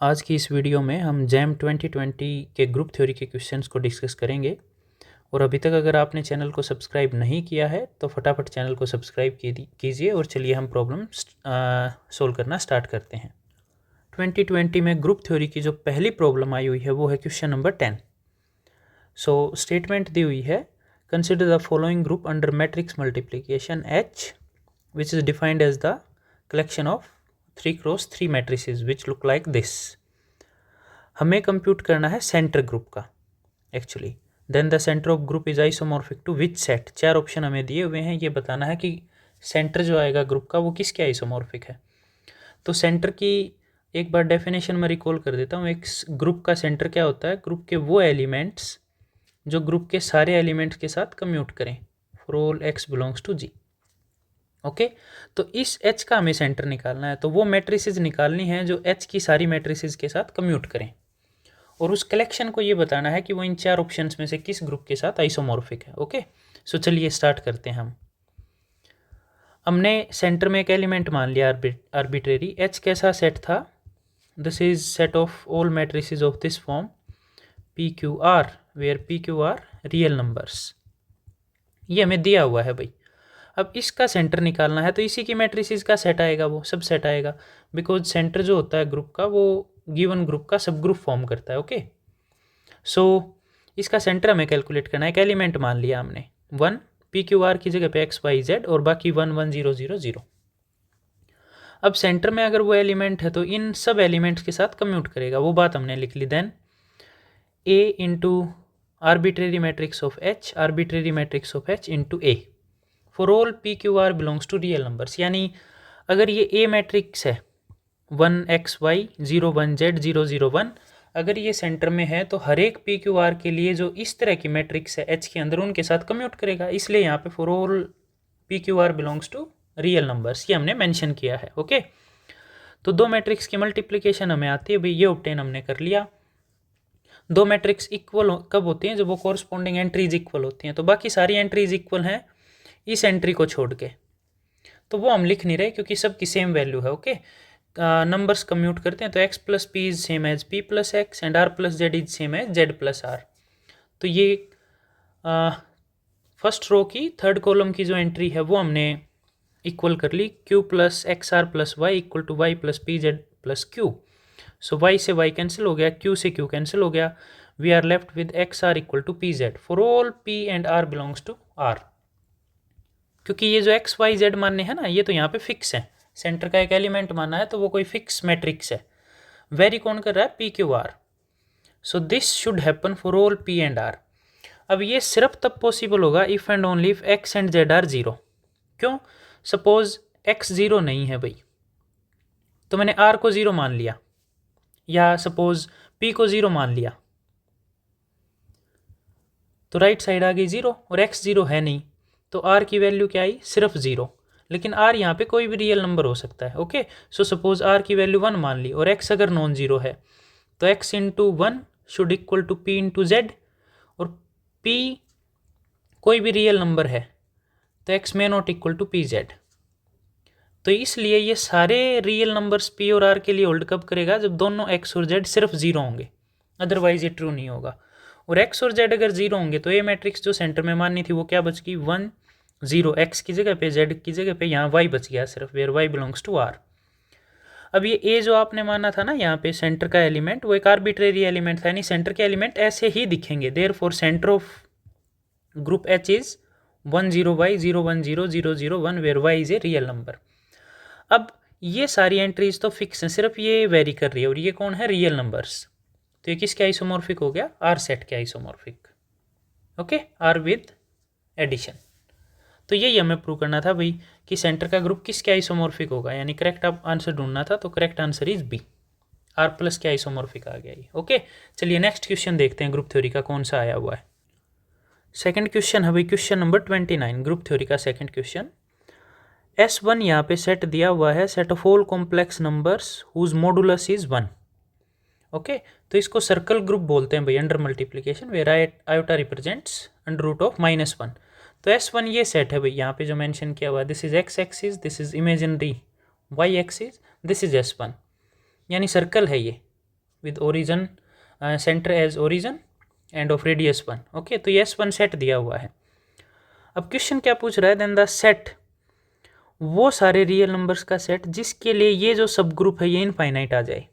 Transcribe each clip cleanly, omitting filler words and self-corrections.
आज की इस वीडियो में हम जैम 2020 के ग्रुप थ्योरी के क्वेश्चंस को डिस्कस करेंगे। और अभी तक अगर आपने चैनल को सब्सक्राइब नहीं किया है तो फटाफट चैनल को सब्सक्राइब कीजिए और चलिए हम प्रॉब्लम सोल्व करना स्टार्ट करते हैं। 2020 में ग्रुप थ्योरी की जो पहली प्रॉब्लम आई हुई है वो है क्वेश्चन नंबर 10। सो स्टेटमेंट दी हुई है, consider the following group under matrix multiplication H which is defined as the collection of 3x3 matrices which look like this। हमें कंप्यूट करना है सेंटर ग्रुप का actually. Then the center of group is isomorphic to which set. चार option हमें दिए हुए हैं, ये बताना है कि सेंटर जो आएगा ग्रुप का वो किसके आइसोमॉर्फिक है। तो सेंटर की एक बार डेफिनेशन में रिकॉल कर देता हूँ। एक ग्रुप का सेंटर क्या होता है? ग्रुप के वो एलिमेंट्स जो ग्रुप के सारे एलिमेंट्स के साथ कम्यूट करें for all X belongs to G. Okay, तो इस H का हमें सेंटर निकालना है, तो वो मैट्रिसेस निकालनी है जो H की सारी मैट्रिसेस के साथ कम्यूट करें और उस कलेक्शन को ये बताना है कि वो इन चार ऑप्शंस में से किस ग्रुप के साथ आइसोमॉर्फिक है। ओके, सो चलिए स्टार्ट करते हैं। हमने सेंटर में एक एलिमेंट मान लिया आर्बिट्रेरी। H कैसा सेट था? This is set of all matrices of this form PQR where PQR real numbers. ये हमें दिया हुआ है भाई। अब इसका सेंटर निकालना है तो इसी की मैट्रिसेस का सेट आएगा, वो सब सेट आएगा, बिकॉज सेंटर जो होता है ग्रुप का वो गिवन ग्रुप का सब ग्रुप फॉर्म करता है। ओके, सो इसका सेंटर हमें कैलकुलेट करना है। एक एलिमेंट मान लिया हमने 1, PQR की जगह पे XYZ और बाकी 1 1 0 0 0। अब सेंटर में अगर वो एलिमेंट है तो इन सब एलिमेंट्स के साथ कम्यूट करेगा, वो बात हमने लिख ली। Then A into arbitrary matrix of H, arbitrary matrix of H into A for all PQR belongs to real numbers. यानी अगर ये A मैट्रिक्स है 1XY 0 1Z 0 0 1, अगर ये सेंटर में है तो हर एक PQR के लिए जो इस तरह की मैट्रिक्स है H के अंदर उनके साथ कम्यूट करेगा, इसलिए यहाँ पे for all PQR belongs to real numbers ये हमने मेंशन किया है। ओके, तो दो मैट्रिक्स की मल्टीप्लिकेशन हमें आती है भाई, ये ऑब्टेन हमने कर लिया। दो मैट्रिक्स इक्वल कब होती हैं? जब वो कॉरस्पॉन्डिंग एंट्रीज इक्वल होती हैं। तो बाकी सारी एंट्रीज इक्वल हैं इस एंट्री को छोड़ के, तो वो हम लिख नहीं रहे क्योंकि सबकी सेम वैल्यू है। ओके, नंबर्स कम्यूट करते हैं तो x plus P is same as p plus X and r plus Z is same as z plus R. तो ये फर्स्ट रो की थर्ड कॉलम की जो एंट्री है वो हमने इक्वल कर ली, q plus X R plus Y equal to Y plus P Z plus Q. So y से y कैंसिल हो गया, q से q कैंसिल हो गया, we are left with X R equal to P Z for all p and r belongs to r। क्योंकि ये जो x Y Z मानने हैं ना, ये तो यहाँ पे फिक्स है। सेंटर का एक एलिमेंट माना है तो वो कोई फिक्स मैट्रिक्स है। वेरी कौन कर रहा है? PQR। So this should happen for all P and R। अब ये सिर्फ तब पॉसिबल होगा if and only if x and z are 0। क्यों? सपोज x 0 नहीं है भाई, तो मैंने R को 0 मान लिया, या सपोज P को 0 मान लिया, तो राइट साइड आ गई 0 और x 0 है नहीं, तो R की वैल्यू क्या आई? सिर्फ 0। लेकिन R यहाँ पे कोई भी रियल नंबर हो सकता है। ओके, सो सपोज R की वैल्यू 1 मान ली और x अगर नॉन जीरो है तो x into 1 should equal to P into Z, और P कोई भी रियल नंबर है तो x may not equal to P Z. तो इसलिए ये सारे रियल नंबर्स P और R के लिए होल्ड कब करेगा? जब दोनों x और z सिर्फ 0 होंगे, अदरवाइज ये ट्रू नहीं होगा। और x और z अगर 0 होंगे तो ये मैट्रिक्स जो सेंटर में माननी थी वो क्या बच गई? 1 0, x की जगह पे z की जगह पे यहाँ y बच गया सिर्फ, where y belongs to r। अब ये a जो आपने माना था ना यहाँ पे सेंटर का एलिमेंट, वो एक आर्बिट्रेरी एलिमेंट था, यानी सेंटर के एलिमेंट ऐसे ही दिखेंगे। Therefore center of group H is 1 0 y 0 1 0 0 0 1 where y is a real number. अब ये सारी एंट्रीज तो फिक्स हैं, सिर्फ ये वेरी कर रही है, और ये कौन है? Real numbers. तो ये किसके आइसोमॉर्फिक हो गया? R सेट के isomorphic. Okay, R with addition. तो यही हमें प्रूव करना था भाई कि सेंटर का ग्रुप किसके आइसोमॉर्फिक होगा, यानी करेक्ट आंसर ढूंढना था, तो correct answer is B, R plus के आइसोमॉर्फिक आ गया ये। ओके, चलिए नेक्स्ट क्वेश्चन देखते हैं ग्रुप थ्योरी का कौन सा आया हुआ है। सेकंड क्वेश्चन है भाई क्वेश्चन नंबर 29, ग्रुप थ्योरी का सेकंड क्वेश्चन। S1 यहाँ पे सेट दिया हुआ है, set of all complex numbers whose modulus is 1। Okay, तो इसको सर्कल ग्रुप बोलते हैं भाई under multiplication, where iota represents under root of -1। तो S1 ये सेट है भाई, यहाँ पे जो मेंशन किया हुआ है, this is x axis, this is imaginary y axis, this is S1, यानी सर्कल है ये। With origin center as origin and of radius 1। Okay, तो ये S1 सेट दिया हुआ है। अब क्वेश्चन क्या पूछ रहा है, देन द सेट, वो सारे रियल नंबर्स का सेट जिसके लिए ये जो सब ग्रुप है ये इनफाइनाइट आ जाए।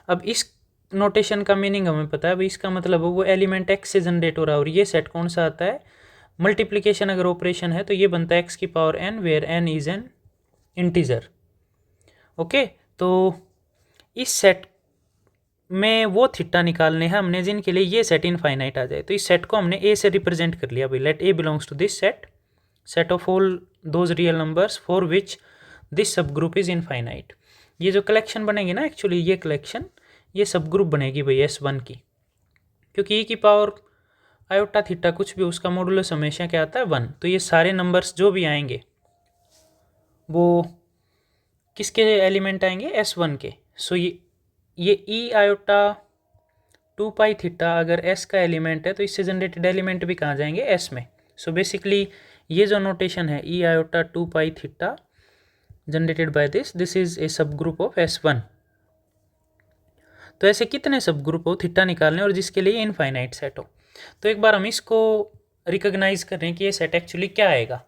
अब इस नोटेशन का मीनिंग हमें पता है, अब इसका मतलब वो एलिमेंट x से जनरेट हो रहा है और ये सेट कौन सा आता है, मल्टीप्लिकेशन अगर ऑपरेशन है तो ये बनता है x की power n where n is an integer. Okay, तो इस सेट में वो थीटा निकालने हैं हमने जिनके लिए ये सेट इनफाइनाइट आ जाए। तो इस सेट को हमने a से रिप्रेजेंट कर लिया भाई, let a belongs to this set of all those real numbers for which this subgroup is infinite. ये जो कलेक्शन बनेगी ना, एक्चुअली ये कलेक्शन ये सब ग्रुप बनेगी भाई S1 की, क्योंकि e की पावर आयोटा थीटा कुछ भी उसका मॉडुलस हमेशा क्या आता है 1। तो ये सारे नंबर्स जो भी आएंगे वो किसके एलिमेंट आएंगे, S1 के। सो ये e आयोटा 2 पाई थीटा अगर S का एलिमेंट है तो इससे जनरेटेड एलिमेंट भी कहाँ जाएंगे, S में। सो बेसिकली ये जो नोटेशन है e iota 2 pi theta generated by this is a सब ग्रुप ऑफ S1। तो ऐसे कितने सब ग्रुप हो थीटा निकालने और जिसके लिए इनफाइनाइट सेट हो। तो एक बार हम इसको रिकॉग्नाइज कर रहे हैं कि ये सेट एक्चुअली क्या आएगा।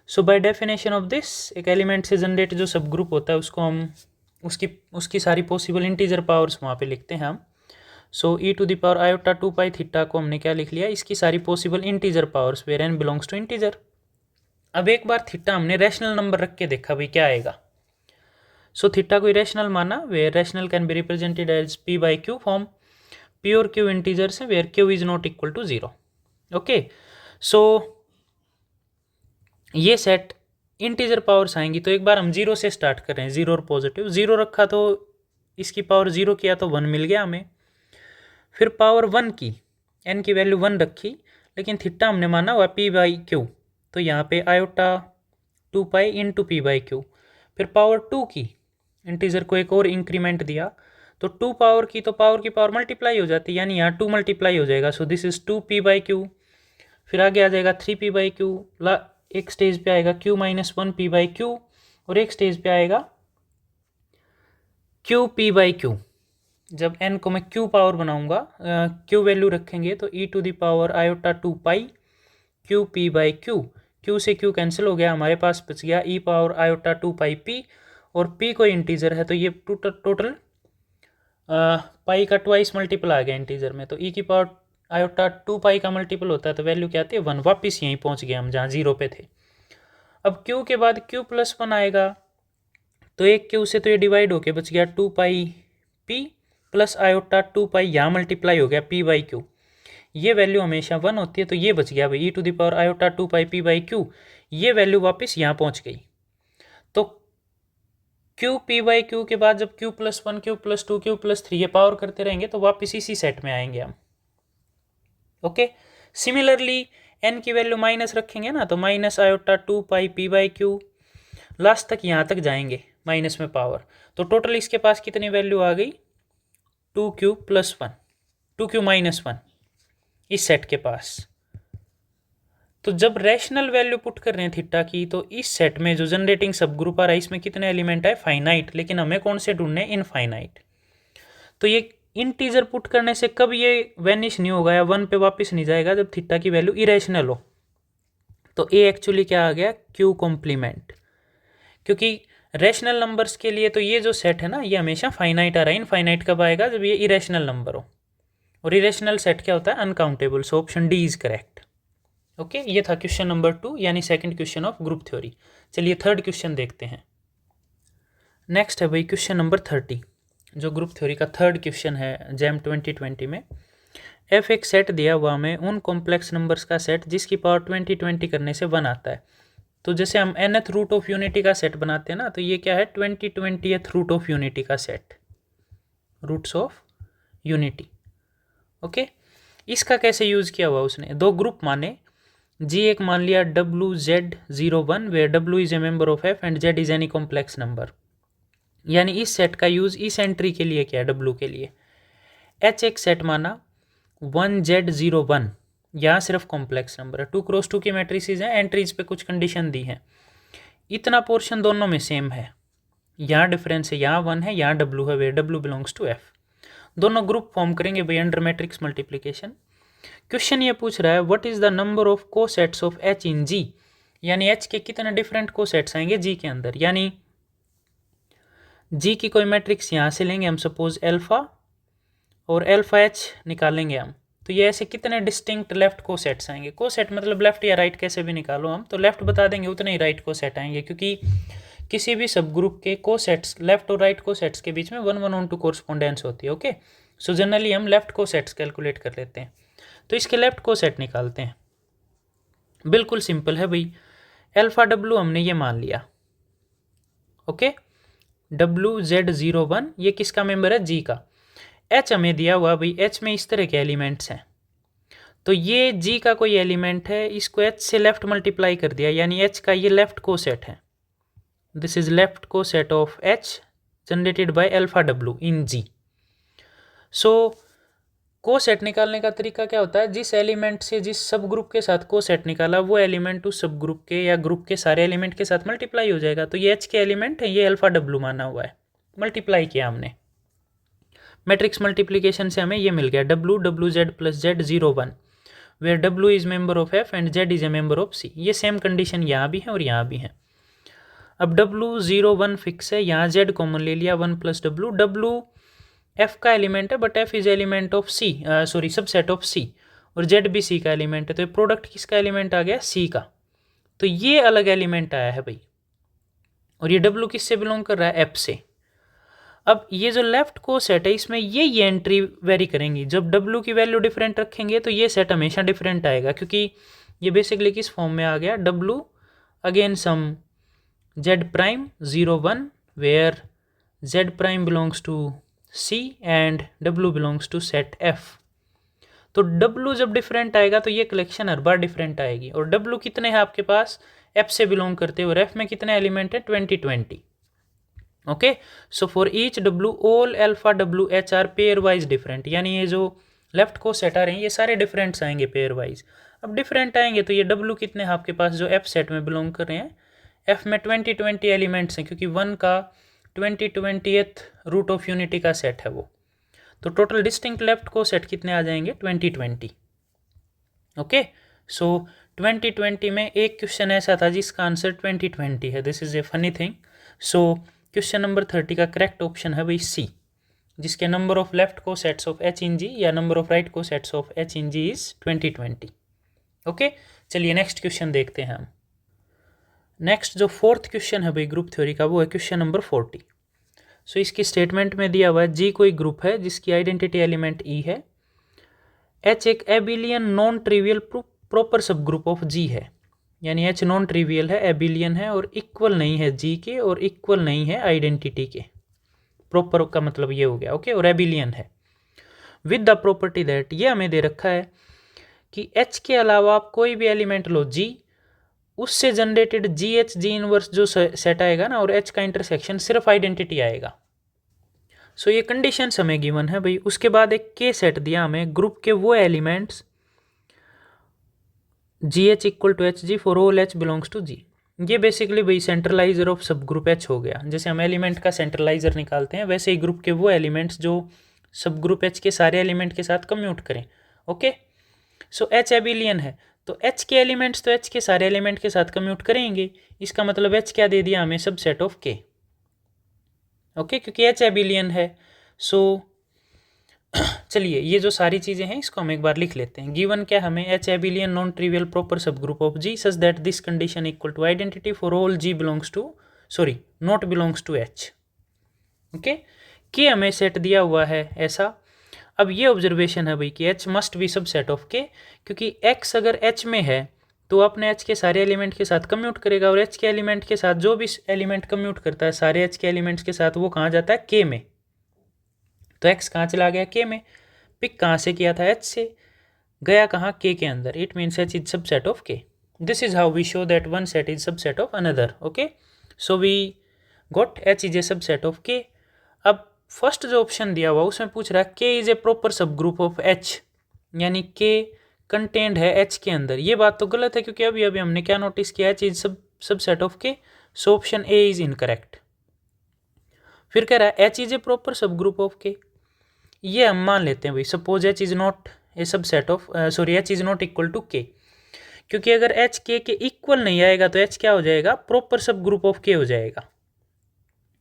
सो बाय डेफिनेशन ऑफ दिस, एक एलिमेंट से जनरेट जो सब ग्रुप होता है उसको हम उसकी सारी पॉसिबल इंटीजर पावर्स वहाँ पे लिखते हैं हम। So e to the power iota 2 pi theta को हमने क्या लिख लिया, इसकी सारी possible integer powers where n belongs to integer. अब एक बार थीटा हमने रैशनल नंबर रख के देखा भाई क्या आएगा। सो थीटा को रैशनल माना, where rational can be represented as p by Q form, p और q इंटीजर्स हैं where q is not equal to 0। Okay, सो ये सेट इंटीजर पावर्स आएंगी। तो एक बार हम 0 से स्टार्ट कर रहे हैं, 0 और पॉजिटिव। 0 रखा तो इसकी पावर 0 किया तो 1 मिल गया हमें। फिर पावर 1 की, n की वैल्यू 1 रखी, लेकिन थीटा हमने माना हुआ p बाई क्यू, तो यहाँ पे iota 2 pi into P by Q. फिर पावर 2 की, इंटीजर को एक और इंक्रीमेंट दिया, तो 2 पावर की तो पावर की पावर मल्टीप्लाई हो जाती है, यानी यहाँ 2 मल्टीप्लाई हो जाएगा। So this is 2p by Q. फिर आगे आ जाएगा 3p बाई क्यू, एक स्टेज पे आएगा q minus 1p by Q, और एक स्टेज पे आएगा qp बाई क्यू। जब n को मैं q पावर बनाऊंगा, q वैल्यू रखेंगे तो e to the power iota 2 pi qp by Q. q से q कैंसिल हो गया, हमारे पास बच गया e power iota 2 pi p, और p कोई इंटीजर है तो ये टोटल पाई का ट्वाइस मल्टीपल आ गया इंटीजर में। तो e की पावर आयोटा 2 पाई का मल्टीपल होता है तो वैल्यू क्या आती है 1। वापिस यहीं पहुंच गए हम जहाँ 0 पे थे। अब q के बाद q प्लस 1 आएगा, तो एक q से तो ये डिवाइड होके बच गया 2 पाई p प्लस आयोटा 2 पाई, यहाँ मल्टीप्लाई हो गया p बाई क्यू। ये वैल्यू हमेशा 1 होती है तो ये बच गया भाई e to the power iota 2 pi p by Q. ये वैल्यू वापस यहाँ पहुँच गई। तो q p बाई क्यू के बाद जब q plus 1 q plus 2 q plus 3 ये पावर करते रहेंगे तो वापस इसी सेट में आएंगे हम। ओके, सिमिलरली n की वैल्यू माइनस रखेंगे ना, तो minus iota 2 pi p by Q, last तक यहाँ तक जाएंगे माइनस में पावर। तो टोटल इसके पास कितनी वैल्यू आ गई 2q प्लस 1, 2q माइनस 1 इस सेट के पास। तो जब रैशनल वैल्यू पुट कर रहे हैं थीटा की, तो इस सेट में जो जनरेटिंग सब ग्रुप आ रहा है इसमें कितने एलिमेंट है, फाइनाइट, लेकिन हमें कौन से ढूंढने, इनफाइनाइट। तो ये इंटीजर पुट करने से कब ये वैनिश नहीं होगा या 1 पे वापस नहीं जाएगा, जब थीटा की वैल्यू इरेशनल हो। तो ए एक्चुअली क्या आ गया, क्यू कॉम्प्लीमेंट, क्योंकि रैशनल नंबर्स के लिए तो ये जो सेट है ना ये हमेशा फाइनाइट आ रहा है। इनफाइनाइट कब आएगा, जब ये इरेशनल नंबर हो, और इरेशनल सेट क्या होता है, uncountable. So option D is correct. Okay, ये था क्वेश्चन नंबर 2 यानी second question of group theory. चलिए थर्ड क्वेश्चन देखते हैं। नेक्स्ट है भाई क्वेश्चन नंबर 30, जो ग्रुप थ्योरी का थर्ड क्वेश्चन है जैम 2020 में। एफ एक सेट दिया हुआ हमें उन कॉम्प्लेक्स नंबर्स का सेट जिसकी पावर 20 करने से 1 आता है। तो जैसे हम nth रूट ऑफ यूनिटी का सेट बनाते हैं ना, तो ये क्या है 20th रूट ऑफ यूनिटी का set, roots of unity. Okay, इसका कैसे यूज़ किया हुआ उसने, दो ग्रुप माने, जी एक मान लिया WZ01 where W is a member of F and Z is any complex number. यानी इस सेट का यूज़ इस एंट्री के लिए किया, W के लिए। H एक सेट माना 1Z01, यहाँ सिर्फ कॉम्प्लेक्स नंबर है, 2 क्रॉस 2 की मैट्रिसेस हैं, एंट्रीज पे कुछ कंडीशन दी है। इतना पोर्शन दोनों में सेम है, यहाँ डिफरेंस है, यहाँ 1 है, यहाँ W है, where W belongs to F। दोनों ग्रुप फॉर्म करेंगे भाई अंडर मैट्रिक्स मल्टीप्लिकेशन। क्वेश्चन ये पूछ रहा है what is the number of cosets of H in G, यानी H के कितने डिफरेंट कोसेट्स आएंगे G के अंदर। यानी G की कोई मैट्रिक्स यहाँ से लेंगे हम, सपोज अल्फा, और अल्फा H निकालेंगे हम, तो ये ऐसे कितने डिस्टिंक्ट लेफ्ट कोसेट्स आएंगे। कोसेट मतलब लेफ्ट या राइट कैसे भी निकालो हम, तो लेफ्ट बता देंगे उतने ही राइट कोसेट आएंगे, क्योंकि किसी भी सब ग्रुप के कोसेट्स लेफ्ट और राइट कोसेट्स के बीच में 1:1 कोरस्पोंडेंस होती है। ओके, सो जनरली हम लेफ्ट कोसेट्स कैलकुलेट कर लेते हैं, तो इसके लेफ्ट कोसेट निकालते हैं। बिल्कुल सिंपल है भाई, अल्फा W हमने ये मान लिया। ओके, WZ01 ये किसका मेंबर है, G का। H हमें दिया हुआ भाई, H में इस तरह के एलिमेंट्स हैं, तो ये G का कोई एलिमेंट है, इसको H से लेफ्ट मल्टीप्लाई कर दिया, यानी H का ये लेफ्ट कोसेट है। This is left coset of H generated by alpha W in G। So coset निकालने का तरीका क्या होता है, जिस एलिमेंट से जिस सब ग्रुप के साथ कोसेट निकाला वो एलिमेंट उस सब ग्रुप के या ग्रुप के सारे एलिमेंट के साथ मल्टीप्लाई हो जाएगा। तो ये H के एलिमेंट है, ये अल्फा W माना हुआ है, मल्टीप्लाई किया हमने। मैट्रिक्स मल्टीप्लिकेशन से हमें ये मिल गया WZ plus Z01, where W is member of F and Z is a member of C। ये सेम कंडीशन यहाँ भी है और यहाँ भी है। अब W01 फिक्स है, यहाँ Z कॉमन ले लिया, 1 प्लस W F का एलिमेंट है but F is element of C, sorry subset of C, और Z भी C का एलिमेंट है, तो ये प्रोडक्ट किसका एलिमेंट आ गया, C का। तो ये अलग एलिमेंट आया है भाई, और ये W किससे बिलोंग कर रहा है, F से। अब ये जो लेफ्ट को सेट है इसमें ये एंट्री वेरी करेंगी, जब W की वैल्यू डिफरेंट रखेंगे तो ये सेट हमेशा डिफरेंट आएगा, क्योंकि ये बेसिकली किस फॉर्म में आ गया, W again some Z prime 01 where Z prime belongs to C and W belongs to set F। तो W जब डिफरेंट आएगा तो ये कलेक्शन हर बार डिफरेंट आएगी, और W कितने हैं आपके पास, F से बिलोंग करते हैं, और F में कितने एलिमेंट है, 20। Okay, so for each W all alpha W H are pairwise different, यानी ये जो लेफ्ट को सेट आ रहे हैं ये सारे डिफरेंट्स आएंगे पेयर वाइज। अब डिफरेंट आएंगे तो ये W कितने हैं आपके पास जो F सेट में बिलोंग कर रहे हैं, F में 20 एलिमेंट्स हैं, क्योंकि 1 का 20th रूट ऑफ यूनिटी का सेट है वो, तो टोटल डिस्टिंक्ट लेफ्ट को सेट कितने आ जाएंगे, 20। ओके, सो 2020 में एक क्वेश्चन ऐसा था जिसका आंसर 2020 है, this is a funny thing. So question number 30 का करेक्ट ऑप्शन है भाई C, जिसके नंबर ऑफ लेफ्ट को sets of H in G या नंबर ऑफ राइट को sets of H in G is 2020। Okay, चलिए नेक्स्ट क्वेश्चन देखते हैं हम। नेक्स्ट जो फोर्थ क्वेश्चन है भाई ग्रुप थ्योरी का, वो है क्वेश्चन नंबर 40। सो इसकी स्टेटमेंट में दिया हुआ है G कोई ग्रुप है जिसकी आइडेंटिटी एलिमेंट E है, H एक एबिलियन non trivial proper subgroup of G है, यानी H नॉन ट्रिवियल है, एबिलियन है और इक्वल नहीं है G के और इक्वल नहीं है आइडेंटिटी के। प्रॉपर का मतलब ये हो गया, ओके, और एबिलियन है विद द प्रॉपर्टी दैट, ये हमें दे रखा है कि H के अलावा आप कोई भी एलिमेंट लो G, उससे जनरेटेड G इनवर्स जो सेट आएगा ना और H का इंटरसेक्शन सिर्फ आइडेंटिटी आएगा। सो ये कंडीशंस हमें गिवन है भाई। उसके बाद एक के सेट दिया हमें, ग्रुप के वो elements GH equal to HG for all H belongs to G। ये बेसिकली भाई centralizer of subgroup H हो गया। जैसे हम एलिमेंट का सेंट्रलाइजर निकालते हैं वैसे ही ग्रुप के वो एलिमेंट्स जो सब ग्रुप H के सारे एलिमेंट के साथ कम्यूट करें। ओके, सो H एबिलियन है तो H के एलिमेंट्स तो H के सारे एलिमेंट के साथ कम्यूट करेंगे, इसका मतलब H क्या दे दिया हमें, सबसेट ऑफ K। ओके, क्योंकि H एबिलियन है। सो चलिए ये जो सारी चीज़ें हैं इसको हम एक बार लिख लेते हैं। गिवन क्या हमें, H abelian non trivial proper subgroup of G such that this condition equal to identity for all G belongs to not belongs to H। Okay, K हमें सेट दिया हुआ है ऐसा। अब ये ऑब्जर्वेशन है भाई कि H must be subset of K, क्योंकि X अगर H में है तो अपने H के सारे एलिमेंट के साथ कम्यूट करेगा, और H के एलिमेंट के साथ जो भी एलिमेंट कम्यूट करता है सारे H के एलिमेंट्स के साथ वो कहाँ जाता है, K में। तो X कहाँ चला गया, K में। पिक कहाँ से किया था, H से, गया कहाँ, K के अंदर। It means H is subset of K। This is how we show that one set is subset of another. Okay, so we got H is a subset of K। अब first जो option दिया हुआ उसमें पूछ रहा है K is a proper subgroup of H, यानी K contained है H के अंदर। ये बात तो गलत है, क्योंकि अभी हमने क्या नोटिस किया, H is subset of K। So option A is incorrect. फिर कह रहा है H is a proper subgroup of K. ये हम मान लेते हैं भाई, suppose H is not a subset of H is not equal to K, क्योंकि अगर एच के इक्वल नहीं आएगा तो एच क्या हो जाएगा, प्रॉपर सब ग्रुप ऑफ के हो जाएगा।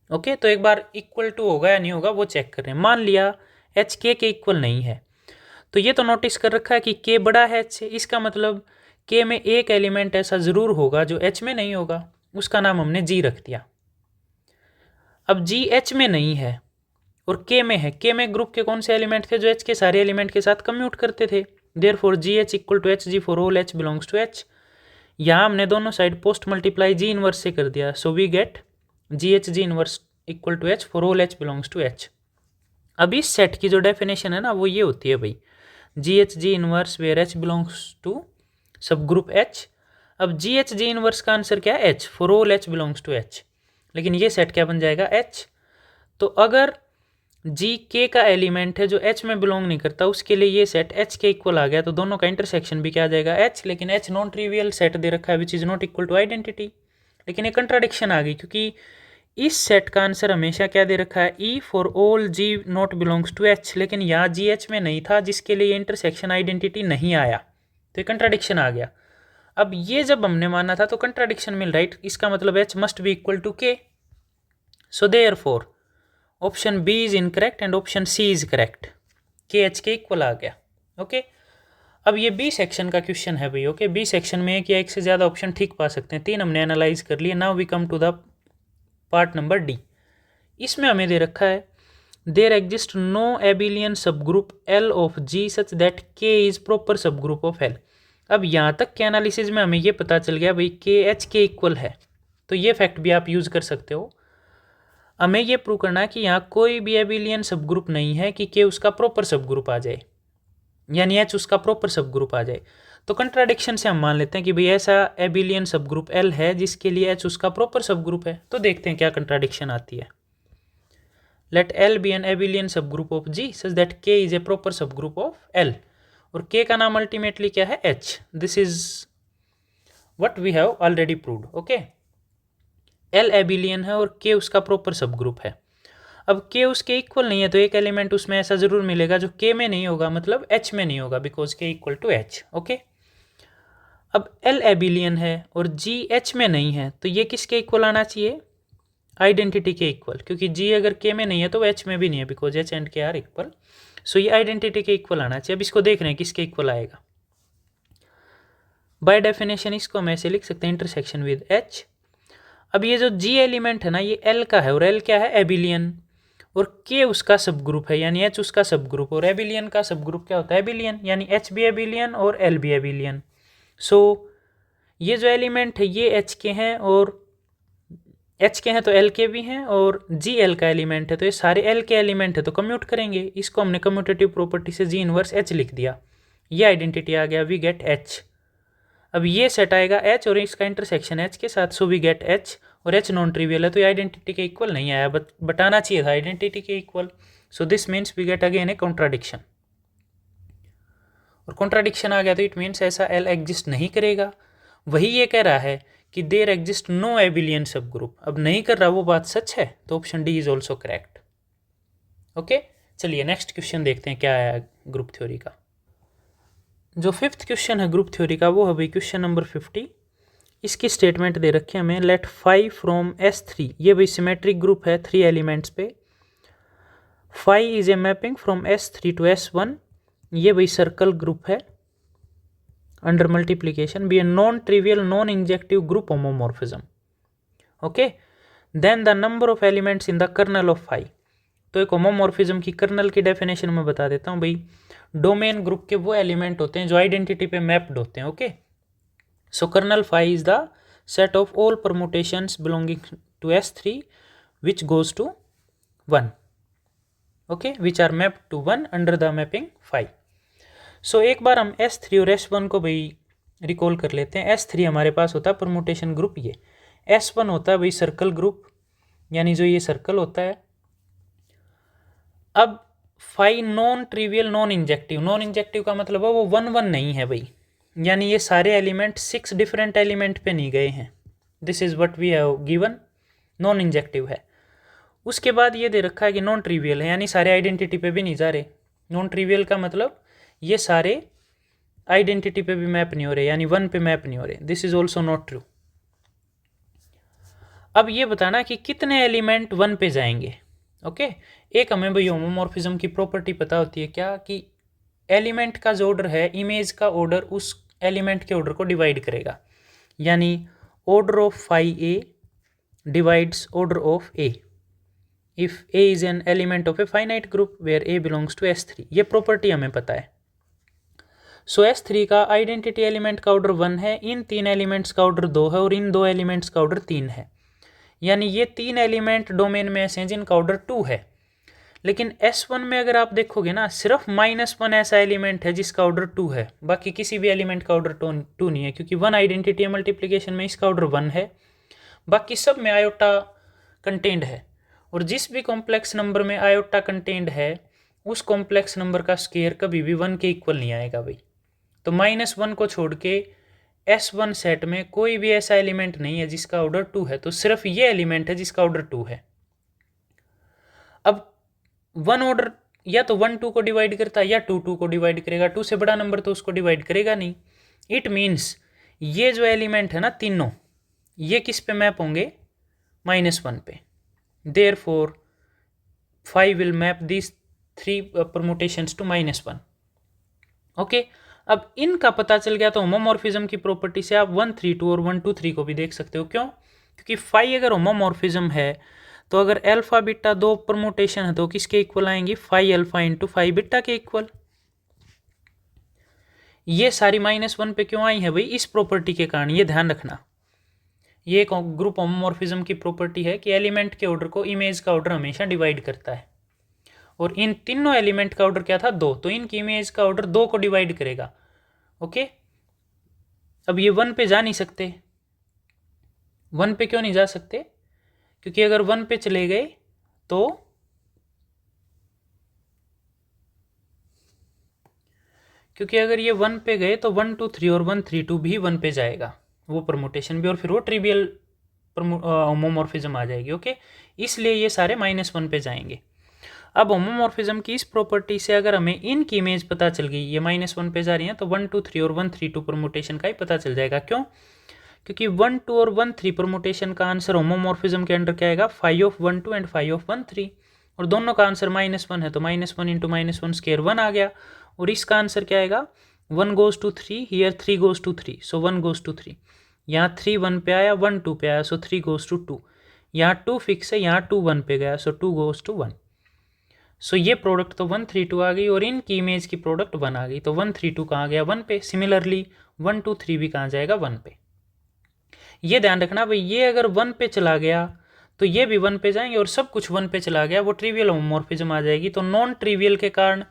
ओके, तो एक बार इक्वल टू होगा या नहीं होगा वो चेक कर रहे हैं। मान लिया एच के इक्वल नहीं है, तो ये तो नोटिस कर रखा है कि के बड़ा है एच से, इसका मतलब के में एक एलिमेंट ऐसा ज़रूर होगा जो एच में नहीं होगा, उसका नाम हमने जी रख दिया। अब जी एच में नहीं है और के में है, के में ग्रुप के कौन से एलिमेंट थे जो एच के सारे एलिमेंट के साथ कम्यूट करते थे, therefore G H equal to H G for all H belongs to H. यहाँ हमने दोनों side post multiply G inverse से कर दिया, so we get G H G inverse equal to H for all H belongs to H. अब इस set की जो डेफिनेशन है ना वो ये होती है भाई, G H G inverse where H belongs to subgroup H. अब जी एच जी इनवर्स का आंसर क्या है, H, for all H belongs to H, लेकिन ये सेट क्या बन जाएगा, एच। तो अगर जी के का एलिमेंट है जो एच में बिलोंग नहीं करता, उसके लिए ये सेट एच के इक्वल आ गया, तो दोनों का इंटरसेक्शन भी क्या आ जाएगा, एच। लेकिन एच नॉन ट्रिवियल सेट दे रखा है which is not equal to identity, लेकिन ये कंट्राडिक्शन आ गई, क्योंकि इस सेट का आंसर हमेशा क्या दे रखा है, E for all G not belongs to H, लेकिन यहाँ जी एच में नहीं था जिसके लिए इंटरसेक्शन आइडेंटिटी नहीं आया, तो ये कंट्राडिक्शन आ गया। अब ये जब हमने माना था तो कंट्राडिक्शन मिल राइट, इसका मतलब H must be equal to K, so therefore option B is incorrect and option C is correct, K H के इक्वल आ गया। ओके, अब ये बी सेक्शन का क्वेश्चन है भाई। ओके, बी सेक्शन में एक या एक से ज़्यादा ऑप्शन ठीक पा सकते हैं, 3 हमने एनालाइज कर लिए। Now we come to the part number D. इसमें हमें दे रखा है there exist no abelian subgroup L of G such that K is proper subgroup of L. अब यहाँ तक के एनालिसिस में हमें ये पता चल गया भाई के एच के इक्वल है, तो ये फैक्ट भी आप यूज़ कर सकते हो। हमें ये प्रूव करना है कि यहाँ कोई भी एबिलियन सब ग्रुप नहीं है कि के उसका प्रॉपर सब ग्रुप आ जाए, यानी एच उसका प्रॉपर सब ग्रुप आ जाए। तो कंट्राडिक्शन से हम मान लेते हैं कि भाई ऐसा एबिलियन सब ग्रुप एल है जिसके लिए एच उसका प्रॉपर सब ग्रुप है। तो देखते हैं क्या कंट्राडिक्शन आती है। Let L be an abelian subgroup of G such that K is a proper subgroup of L, और के का नाम अल्टीमेटली क्या है, H. This is what we have already proved. Okay, L abelian है और के उसका proper सब ग्रुप है। अब के उसके इक्वल नहीं है तो एक एलिमेंट उसमें ऐसा जरूर मिलेगा जो के में नहीं होगा, मतलब एच में नहीं होगा, बिकॉज के इक्वल टू एच। ओके, अब एल एबिलियन है और जी एच में नहीं है, तो ये किसके इक्वल आना चाहिए, आइडेंटिटी के इक्वल, क्योंकि जी अगर के में नहीं है तो एच में भी नहीं है, बिकॉज एच एंड के आर इक्वल। सो ये आइडेंटिटी के इक्वल आना चाहिए। अब इसको देख रहे हैं किसके इक्वल आएगा। बाय डेफिनेशन इसको हम ऐसे लिख सकते हैं, इंटरसेक्शन विद एच। अब ये जो जी एलिमेंट है ना ये एल का है, और एल क्या है, एबिलियन, और के उसका सब ग्रुप है, यानी एच उसका सब ग्रुप, और एबिलियन का सब ग्रुप क्या होता है, एबिलियन, यानी एच भी एबिलियन और एल भी एबिलियन। सो ये जो एलिमेंट है ये एच के हैं, और एच के हैं तो एल के भी हैं, और जी एल का एलिमेंट है तो ये सारे एल के एलिमेंट है, तो कम्यूट करेंगे। इसको हमने कम्यूटेटिव प्रॉपर्टी से जी इनवर्स एच लिख दिया, ये आइडेंटिटी आ गया, वी गेट एच। अब ये सेट आएगा एच और इसका इंटरसेक्शन एच के साथ, सो वी गेट एच, और एच नॉन ट्रिवियल है तो ये आइडेंटिटी के इक्वल नहीं आया, बताना चाहिए था आइडेंटिटी के इक्वल। So this means we get again a contradiction, और कॉन्ट्राडिक्शन आ गया तो इट मीन्स ऐसा एल एग्जिस्ट नहीं करेगा। वही ये कह रहा है कि देयर एग्जिस्ट नो एबिलियन सब ग्रुप, अब नहीं कर रहा वो बात सच है, तो option D is also correct. Okay, चलिए नेक्स्ट क्वेश्चन देखते हैं क्या आया ग्रुप थ्योरी का। जो फिफ्थ क्वेश्चन है ग्रुप थ्योरी का वो है भाई क्वेश्चन नंबर 50। इसकी स्टेटमेंट दे रखे हमें, लेट 5 फ्रॉम S3, ये भाई सिमेट्रिक ग्रुप है 3 एलिमेंट्स पे। 5 is a mapping from S3 to S1, ये भाई सर्कल ग्रुप है under multiplication, be a non trivial non injective group homomorphism. Okay, then the number of elements in the kernel of 5। तो एक homomorphism की colonel की definition में बता देता हूँ भाई, डोमेन ग्रुप के वो एलिमेंट होते हैं जो आइडेंटिटी पे मैप्ड होते हैं। Okay, so kernel 5 is the set of all permutations belonging to S3 which goes to 1, okay, which are mapped to 1 under the mapping 5। सो एक बार हम S3 और S1 को भाई रिकॉल कर लेते हैं। S3 हमारे पास होता है परमुटेशन ग्रुप, ये S1 होता है भाई सर्कल ग्रुप, यानी जो ये सर्कल होता है। अब 5 non trivial non injective, non injective का मतलब है वो 1 1 नहीं है भाई, यानी ये सारे एलिमेंट 6 डिफरेंट एलिमेंट पे नहीं गए हैं। This is what we have given, non injective है। उसके बाद ये दे रखा है कि नॉन ट्रिवियल है, यानी सारे आइडेंटिटी पे भी नहीं जा रहे। नॉन ट्रिवियल का मतलब ये सारे आइडेंटिटी पे भी मैप नहीं हो रहे, यानी 1 पे मैप नहीं हो रहे। This is also not true. अब ये बताना कि कितने एलिमेंट 1 पे जाएंगे। ओके, एक हमें भाई होमोमॉर्फिज्म की प्रॉपर्टी पता होती है क्या, कि एलिमेंट का जो ऑर्डर है, इमेज का ऑर्डर उस एलिमेंट के ऑर्डर को डिवाइड करेगा, यानी order of phi a divides order of a if a is an element of a finite group where a belongs to S3। ये प्रॉपर्टी हमें पता है। सो S3 का आइडेंटिटी एलिमेंट का ऑर्डर 1 है, इन 3 एलिमेंट्स का ऑर्डर 2 है और इन 2 एलिमेंट्स का ऑर्डर 3 है, यानी ये 3 एलिमेंट डोमेन में ऐसे हैं जिनका ऑर्डर 2 है। लेकिन S1 में अगर आप देखोगे ना, सिर्फ -1 ऐसा एलिमेंट है जिसका ऑर्डर 2 है, बाकी किसी भी एलिमेंट का ऑर्डर 2 नहीं है, क्योंकि 1 आइडेंटिटी मल्टीप्लिकेशन में इसका ऑर्डर 1 है, बाकी सब में आयोटा कंटेंड है। और जिस भी कॉम्प्लेक्स नंबर में आयोटा कंटेंड है उस कॉम्प्लेक्स नंबर का स्केयर कभी भी 1 के इक्वल नहीं आएगा भाई। तो -1 को छोड़ के S1 सेट में कोई भी ऐसा एलिमेंट नहीं है जिसका ऑर्डर 2 है, तो सिर्फ ये एलिमेंट है जिसका ऑर्डर 2 है। अब 1 ऑर्डर या तो 1 2 को डिवाइड करता है या 2 2 को डिवाइड करेगा, 2 से बड़ा नंबर तो उसको डिवाइड करेगा नहीं। इट मीन्स ये जो एलिमेंट है ना तीनों, ये किस पे मैप होंगे, -1 पे। Therefore 5 will map this 3 permutations to -1। Okay, अब इनका पता चल गया तो होमोमॉर्फिज्म की प्रॉपर्टी से आप 1 3 2 और 1 2 3 को भी देख सकते हो। क्यों? क्योंकि फाई अगर होमोमॉर्फिज्म है तो अगर अल्फा बीटा 2 परमुटेशन है तो किसके इक्वल आएंगी, phi alpha into phi beta के इक्वल। ये सारी -1 पे क्यों आई है भाई, इस प्रॉपर्टी के कारण, ये ध्यान रखना। ये एक ग्रुप होमोमॉर्फिज्म की प्रॉपर्टी है कि एलिमेंट के ऑर्डर को इमेज का ऑर्डर हमेशा डिवाइड करता है, और इन तीनों एलिमेंट का ऑर्डर क्या था, 2, तो इनकी इमेज का ऑर्डर 2 को डिवाइड करेगा। ओके, अब ये 1 पे जा नहीं सकते। 1 पे क्यों नहीं जा सकते, क्योंकि अगर 1 पे चले गए तो क्योंकि अगर ये 1 पे गए तो 1 2 3 और 1 3 2 भी 1 पे जाएगा, वो परमुटेशन भी, और फिर वो ट्रिवियल होमोमॉर्फिज्म आ जाएगी। ओके, इसलिए ये सारे -1 पे जाएंगे। अब होमोमॉर्फिज्म की इस प्रॉपर्टी से अगर हमें इनकी इमेज पता चल गई, ये -1 पे जा रही हैं, तो 1 2 3 और 1 3 2 परमुटेशन का ही पता चल जाएगा। क्यों? क्योंकि 1 2 और 1 3 परमुटेशन का आंसर होमोमॉर्फिज्म के अंडर क्या आएगा, phi of 1 2 and phi of 1 3, और दोनों का आंसर -1 है, तो -1 इंटू -1 स्केयर 1 आ गया। और इसका आंसर क्या आएगा, 1 goes to 3, here 3 goes to 3, so 1 goes to 3। यहाँ 3 1 पे आया, 1 2 पे आया, सो 3 गोज टू 2। यहाँ 2 फिक्स है, यहाँ 2 1 पे गया, सो 2 गोज टू 1। सो ये प्रोडक्ट तो 1 3 2 आ गई, और इनकी इमेज की प्रोडक्ट 1 आ गई, तो 1 3 2 कहाँ गया, 1 पे। सिमिलरली 1 2 3 भी कहाँ जाएगा, 1 पे। ये ध्यान रखना भाई, ये अगर 1 पे चला गया तो ये भी 1 पे जाएंगे, और सब कुछ 1 पे चला गया वो ट्रिवियल होमोमॉर्फिज्म आ जाएगी। तो नॉन ट्रिवियल के कारण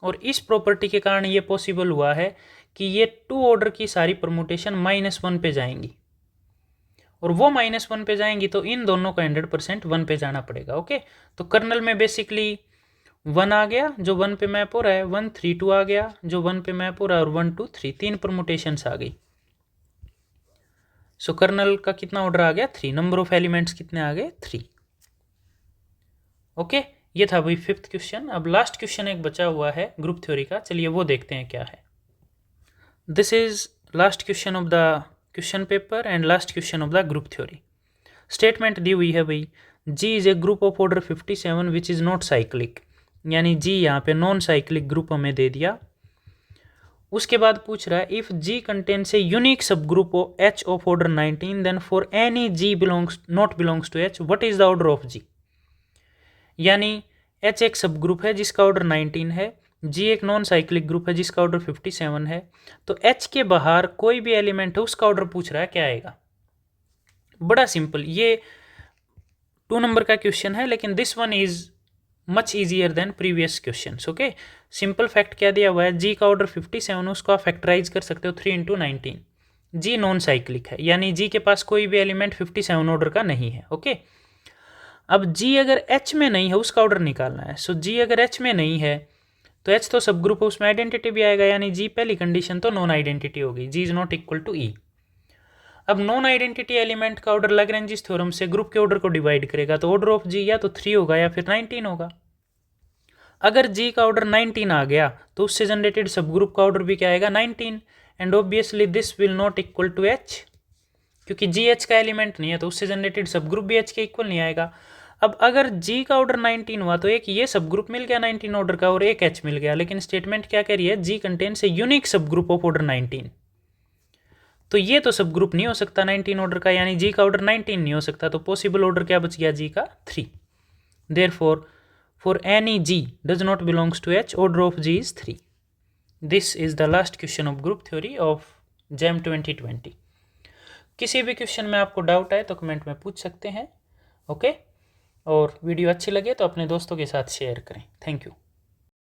और इस प्रॉपर्टी के कारण ये पॉसिबल हुआ है कि ये 2 ऑर्डर की सारी परमुटेशन -1 पे जाएंगी, और वो -1 पे जाएंगी तो इन दोनों को 100% 1 पे जाना पड़ेगा। ओके, तो कर्नल में बेसिकली 1 आ गया जो 1 पे मैप हो रहा है, 1 3 2 आ गया जो 1 पे मैप हो रहा है, और 1 2 3 3 परमुटेशंस आ गई। सो कर्नल का कितना ऑर्डर आ गया, 3। नंबर ऑफ एलिमेंट्स कितने आ गए, 3। ओके, ये था भाई 5th क्वेश्चन। अब लास्ट क्वेश्चन एक बचा हुआ है ग्रुप थ्योरी का, चलिए वो देखते हैं क्या है। This is last question of the question paper and last question of the group theory. Statement दी हुई है भाई, G is a group of order 57 which is not cyclic, यानी जी यहाँ पे नॉन साइक्लिक ग्रुप हमें दे दिया। उसके बाद पूछ रहा है if G contains a unique subgroup H of order 19 then for any G belongs not belongs to H what is the order of G. यानी एच एक सब ग्रुप है जिसका ऑर्डर 19 है, जी एक नॉन साइक्लिक ग्रुप है जिसका order 57 है, तो एच के बाहर कोई भी एलिमेंट है उसका ऑर्डर पूछ रहा है, क्या आएगा। बड़ा सिंपल, ये 2 नंबर का क्वेश्चन है, लेकिन this one is much easier than previous question. Okay, simple fact क्या दिया हुआ है, जी का ऑर्डर 57, उसको आप फैक्टराइज कर सकते हो 3 × 19। जी नॉन साइक्लिक है, यानी जी के पास कोई भी एलिमेंट 57 ऑर्डर का नहीं है। ओके, अब जी अगर एच में नहीं है उसका ऑर्डर निकालना है। सो जी अगर एच में नहीं है तो एच तो सब ग्रुप है, उसमें आइडेंटिटी भी आएगा, यानी जी पहली कंडीशन तो नॉन आइडेंटिटी होगी, जी इज नॉट इक्वल टू ई। अब नॉन आइडेंटिटी एलिमेंट का ऑर्डर लैग्रेंजिस थ्योरम से ग्रुप के ऑर्डर को डिवाइड करेगा तो ऑर्डर ऑफ जी या तो 3 होगा या फिर 19 होगा। अगर जी का ऑर्डर 19 आ गया तो उससे जनरेटेड सब ग्रुप का ऑर्डर भी क्या आएगा 19, and obviously this will not equal to H, क्योंकि जी एच का एलिमेंट नहीं है तो उससे जनरेटेड सब ग्रुप भी एच के इक्वल नहीं आएगा। अब अगर जी का ऑर्डर 19 हुआ तो एक ये सब ग्रुप मिल गया 19 ऑर्डर का और एक एच मिल गया, लेकिन स्टेटमेंट क्या कह रही है, जी contains a unique subgroup of order 19। तो ये तो सब ग्रुप नहीं हो सकता 19 ऑर्डर का, यानी जी का ऑर्डर 19 नहीं हो सकता, तो पॉसिबल ऑर्डर क्या बच गया जी का 3। Therefore for any G does not belongs to H, order of G is 3। This is the last question of group theory of JAM 2020। किसी भी क्वेश्चन में आपको डाउट आए तो कमेंट में पूछ सकते हैं, ओके। और वीडियो अच्छी लगे तो अपने दोस्तों के साथ शेयर करें। Thank you.